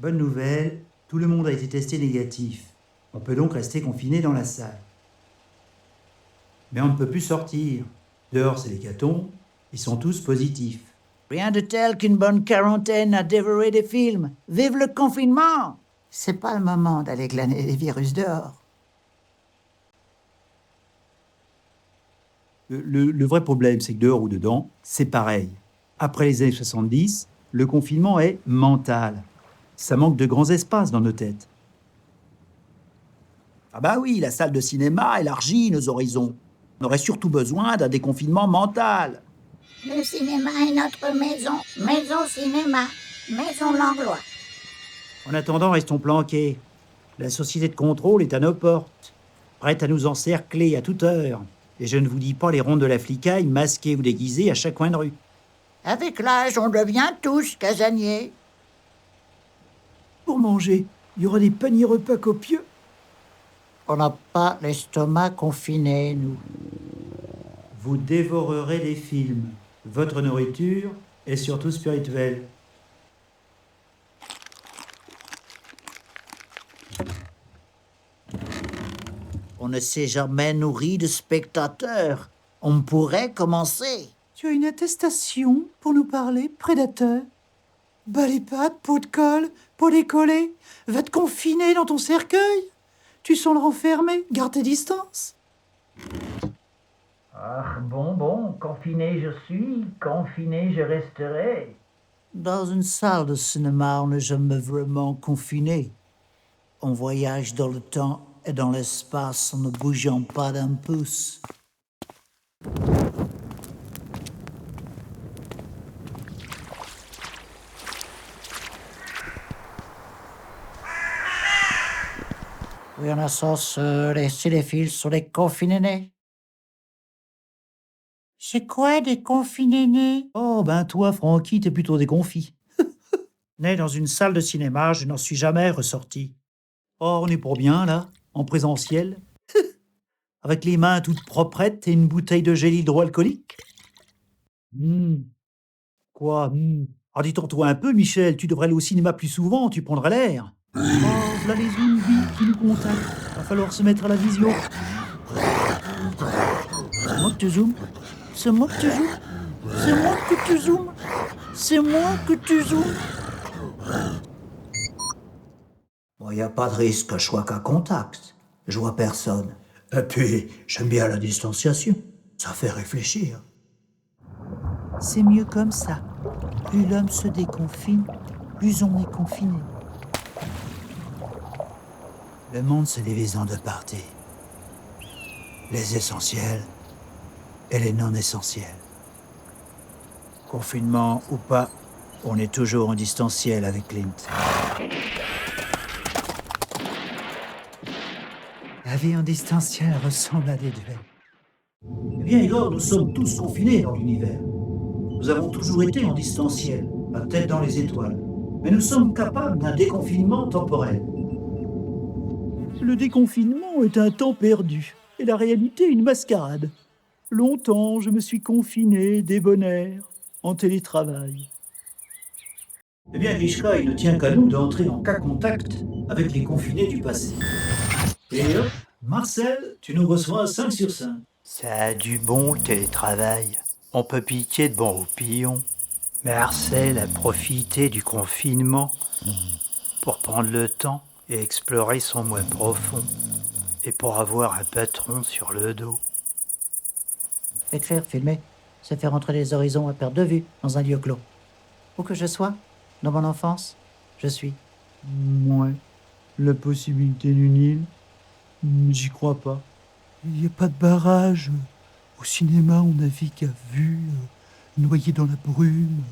Bonne nouvelle, tout le monde a été testé négatif. On peut donc rester confiné dans la salle. Mais on ne peut plus sortir. Dehors, c'est l'hécatombe. Ils sont tous positifs. Rien de tel qu'une bonne quarantaine à dévorer des films. Vive le confinement! C'est pas le moment d'aller glaner les virus dehors. Le vrai problème, c'est que dehors ou dedans, c'est pareil. Après les années 70, le confinement est mental. Ça manque de grands espaces dans nos têtes. Ah bah oui, la salle de cinéma élargit nos horizons. On aurait surtout besoin d'un déconfinement mental. Le cinéma est notre maison. Maison cinéma. Maison Langlois. En attendant, restons planqués. La société de contrôle est à nos portes, prête à nous encercler à toute heure. Et je ne vous dis pas les rondes de la flicaille, masquées ou déguisées à chaque coin de rue. Avec l'âge, on devient tous casaniers. Pour manger, il y aura des paniers repas copieux. On n'a pas l'estomac confiné, nous. Vous dévorerez des films. Votre nourriture est surtout spirituelle. On ne s'est jamais nourri de spectateurs. On pourrait commencer. Tu as une attestation pour nous parler, prédateur? Bas les pattes, peau de colle, peau décollée. Va te confiner dans ton cercueil. Tu sens le renfermer, garde tes distances. Ah, bon, confiné je suis, confiné je resterai. Dans une salle de cinéma, on n'est jamais vraiment confiné. On voyage dans le temps et dans l'espace en ne bougeant pas d'un pouce. Oui, on a sens les cinéphiles sont des confinés. C'est quoi des confinés? Oh, ben toi, Francky, t'es plutôt déconfit. Né dans une salle de cinéma, je n'en suis jamais ressorti. Oh, on est pour bien, là, en présentiel. Avec les mains toutes proprettes et une bouteille de gel hydroalcoolique. Quoi Ah, détends-toi un peu, Michel, tu devrais aller au cinéma plus souvent, tu prendrais l'air. Oh, voilà les zombies qui nous contactent. Va falloir se mettre à la visio. C'est moi que tu zoomes? C'est moi que tu zoomes? C'est moi que tu zoomes? C'est moi que tu zoomes? Bon, y a pas de risque que je sois qu'à contact. Je vois personne. Et puis, j'aime bien la distanciation. Ça fait réfléchir. C'est mieux comme ça. Plus l'homme se déconfine, plus on est confiné. Le monde se divise en deux parties. Les essentiels et les non essentiels. Confinement ou pas, on est toujours en distanciel avec Clint. La vie en distanciel ressemble à des duels. Eh bien, Igor, nous sommes tous confinés dans l'univers. Nous avons toujours été en distanciel, la tête dans les étoiles. Mais nous sommes capables d'un déconfinement temporel. Le déconfinement est un temps perdu, et la réalité une mascarade. Longtemps, je me suis confiné, débonnaire, en télétravail. Eh bien, Grishka, il ne tient qu'à nous d'entrer en cas contact avec les confinés du passé. Et hop, Marcel, tu nous reçois 5 sur 5. Ça a du bon le télétravail. On peut piquer de bons roupillons. Marcel a profité du confinement pour prendre le temps et explorer son moi profond. Et pour avoir un patron sur le dos. Écrire, filmer, c'est faire entrer les horizons à perte de vue dans un lieu clos. Où que je sois, dans mon enfance, je suis. Ouais, la possibilité d'une île, j'y crois pas. Il n'y a pas de barrage. Au cinéma, on navigue à vue, noyé dans la brume,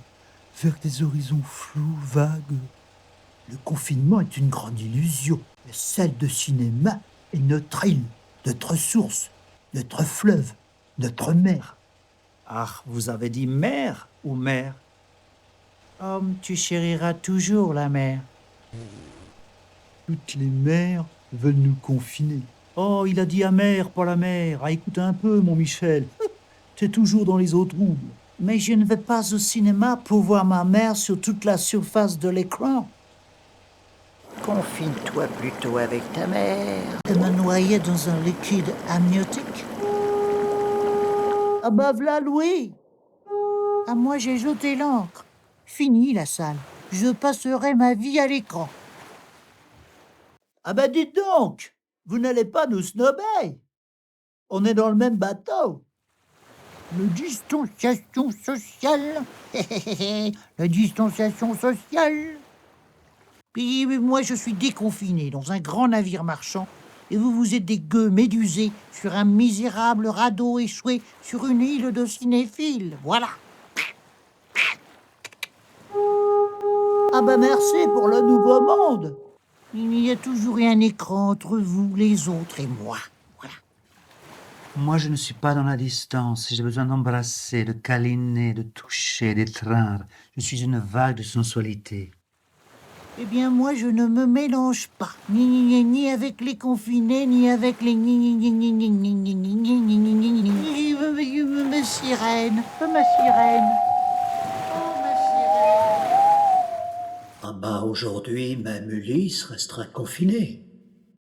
vers des horizons flous, vagues. Le confinement est une grande illusion. La salle de cinéma est notre île, notre source, notre fleuve, notre mer. Ah, vous avez dit mère ou mère? Homme, tu chériras toujours la mer. Toutes les mers veulent nous confiner. Oh, il a dit amère, pas la mer. Ah, écoute un peu, mon Michel. T'es toujours dans les eaux troubles. Mais je ne vais pas au cinéma pour voir ma mère sur toute la surface de l'écran. Confine-toi plutôt avec ta mère. Me noyer dans un liquide amniotique. Ah bah v'là Louis. Ah moi j'ai jeté l'encre. Fini la salle. Je passerai ma vie à l'écran. Ah ben dites donc, vous n'allez pas nous snobber. On est dans le même bateau. La distanciation sociale. La distanciation sociale. Puis moi je suis déconfiné dans un grand navire marchand et vous êtes des gueux médusés sur un misérable radeau échoué sur une île de cinéphiles. Voilà. Ah ben merci pour le nouveau monde. Il y a toujours eu un écran entre vous, les autres et moi. Voilà. Moi, je ne suis pas dans la distance. J'ai besoin d'embrasser, de câliner, de toucher, d'étreindre. Je suis une vague de sensualité. Eh bien, moi, je ne me mélange pas. Ni avec les confinés, ni avec les... Ma sirène. Ma sirène. Ah bah aujourd'hui, même Ulysse restera confiné.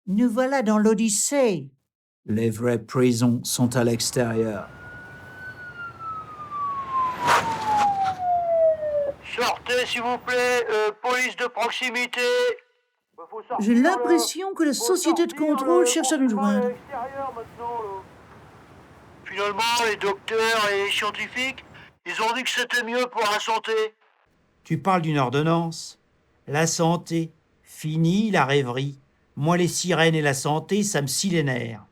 Nous voilà dans l'Odyssée. Les vraies prisons sont à l'extérieur. Sortez, s'il vous plaît, police de proximité. J'ai l'impression que la société de contrôle cherche à nous joindre. Finalement, les docteurs et les scientifiques, ils ont dit que c'était mieux pour la santé. Tu parles d'une ordonnance? La santé. Fini la rêverie. Moi, les sirènes et la santé, ça me scie les nerfs.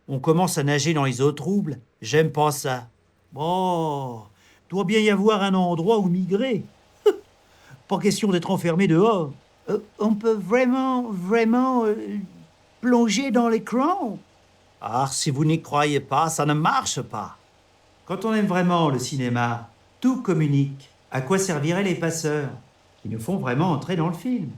On commence à nager dans les eaux troubles. J'aime pas ça. Oh, doit bien y avoir un endroit où migrer. Pas question d'être enfermé dehors. On peut vraiment plonger dans l'écran? Ah, si vous n'y croyez pas, ça ne marche pas. Quand on aime vraiment le cinéma, tout communique. À quoi serviraient les passeurs qui nous font vraiment entrer dans le film?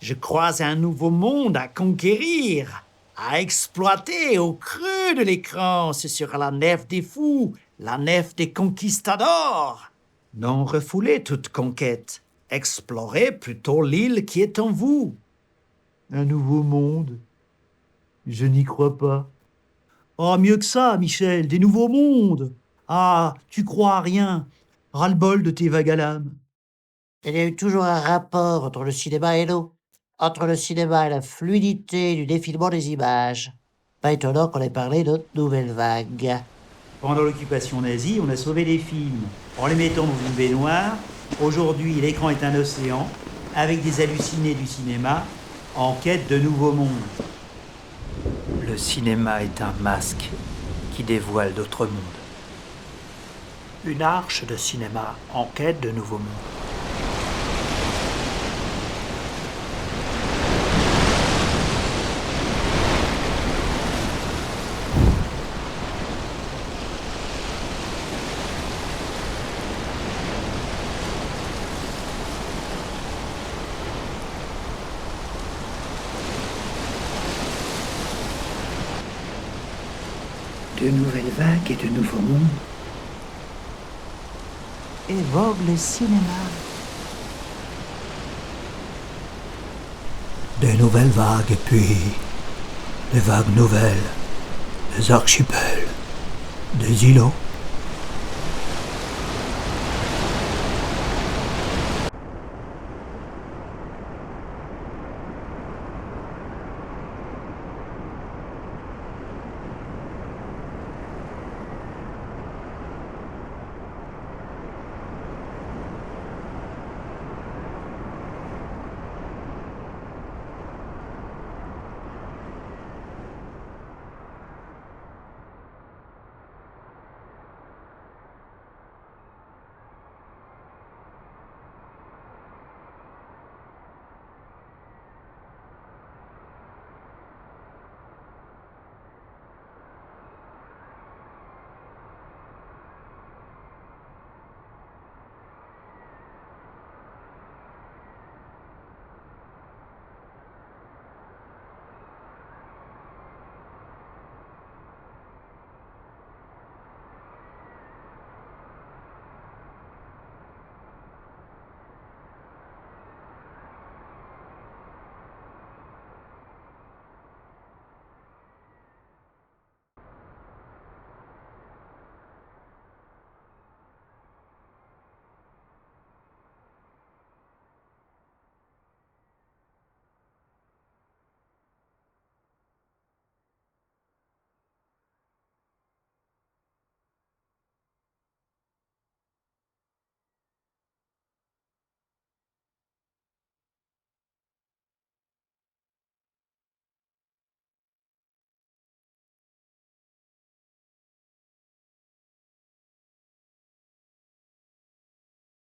Je crois à un nouveau monde à conquérir, à exploiter au creux de l'écran. Ce sera la nef des fous, la nef des conquistadors. Non, refoulez toute conquête. Explorez plutôt l'île qui est en vous. Un nouveau monde. Je n'y crois pas. Oh, mieux que ça, Michel, des nouveaux mondes. Ah, tu crois à rien. Ras-le-bol de tes vagues à l'âme. Il y a eu toujours un rapport entre le cinéma et l'eau. Entre le cinéma et la fluidité du défilement des images. Pas étonnant qu'on ait parlé de nouvelle vague. Pendant l'occupation nazie, on a sauvé des films en les mettant dans une baignoire. Aujourd'hui, l'écran est un océan, avec des hallucinés du cinéma, en quête de nouveaux mondes. Le cinéma est un masque qui dévoile d'autres mondes. Une arche de cinéma en quête de nouveaux mondes. De nouvelles vagues et de nouveaux mondes. Et vogue le cinéma. Des nouvelles vagues et puis des vagues nouvelles, des archipels, des îlots.